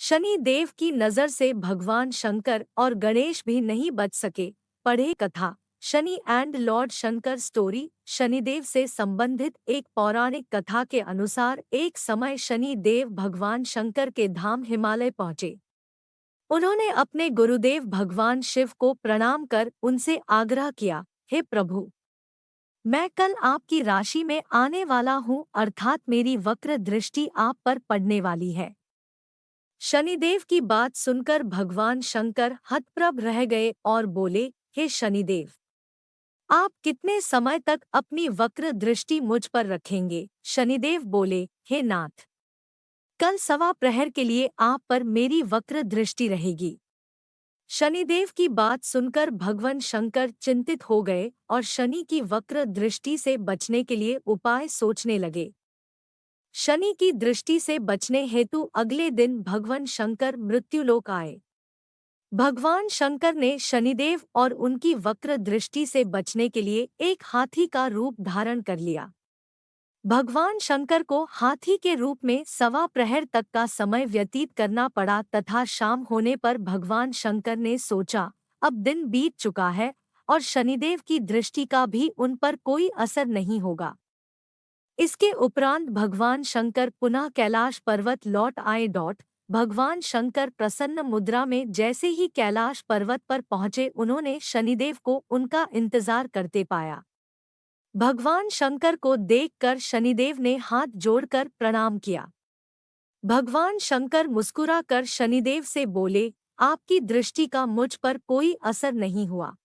शनि देव की नजर से भगवान शंकर और गणेश भी नहीं बच सके। पढ़े कथा Shani and Lord Shankar story. Shanidev से संबंधित एक पौराणिक कथा के अनुसार एक समय शनि देव भगवान शंकर के धाम हिमालय पहुंचे। उन्होंने अपने गुरुदेव भगवान शिव को प्रणाम कर उनसे आग्रह किया, हे प्रभु, मैं कल आपकी राशि में आने वाला हूँ, अर्थात मेरी वक्र दृष्टि आप पर पड़ने वाली है। शनिदेव की बात सुनकर भगवान शंकर हतप्रभ रह गए और बोले, हे शनिदेव, आप कितने समय तक अपनी वक्र दृष्टि मुझ पर रखेंगे? शनिदेव बोले, हे नाथ, कल सवा प्रहर के लिए आप पर मेरी वक्र दृष्टि रहेगी। शनिदेव की बात सुनकर भगवान शंकर चिंतित हो गए और शनि की वक्र दृष्टि से बचने के लिए उपाय सोचने लगे। शनि की दृष्टि से बचने हेतु अगले दिन भगवान शंकर मृत्युलोक आए। भगवान शंकर ने शनिदेव और उनकी वक्र दृष्टि से बचने के लिए एक हाथी का रूप धारण कर लिया। भगवान शंकर को हाथी के रूप में सवा प्रहर तक का समय व्यतीत करना पड़ा तथा शाम होने पर भगवान शंकर ने सोचा, अब दिन बीत चुका है और शनिदेव की दृष्टि का भी उन पर कोई असर नहीं होगा। इसके उपरांत भगवान शंकर पुनः कैलाश पर्वत लौट आए। भगवान शंकर प्रसन्न मुद्रा में जैसे ही कैलाश पर्वत पर पहुंचे, उन्होंने शनिदेव को उनका इंतजार करते पाया। भगवान शंकर को देखकर शनिदेव ने हाथ जोड़कर प्रणाम किया। भगवान शंकर मुस्कुराकर शनिदेव से बोले, आपकी दृष्टि का मुझ पर कोई असर नहीं हुआ।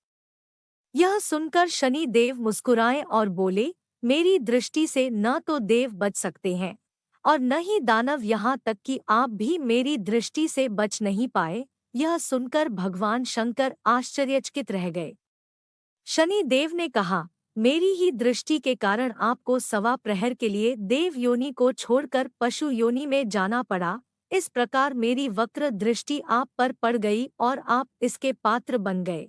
यह सुनकर शनिदेव मुस्कुराए और बोले, मेरी दृष्टि से न तो देव बच सकते हैं और न ही दानव, यहाँ तक कि आप भी मेरी दृष्टि से बच नहीं पाए। यह सुनकर भगवान शंकर आश्चर्यचकित रह गए। शनि देव ने कहा, मेरी ही दृष्टि के कारण आपको सवा प्रहर के लिए देव योनि को छोड़कर पशु योनि में जाना पड़ा। इस प्रकार मेरी वक्र दृष्टि आप पर पड़ गई और आप इसके पात्र बन गए।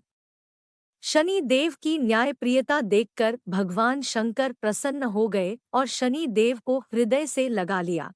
शनि देव की न्यायप्रियता देखकर भगवान शंकर प्रसन्न हो गए और शनि देव को हृदय से लगा लिया।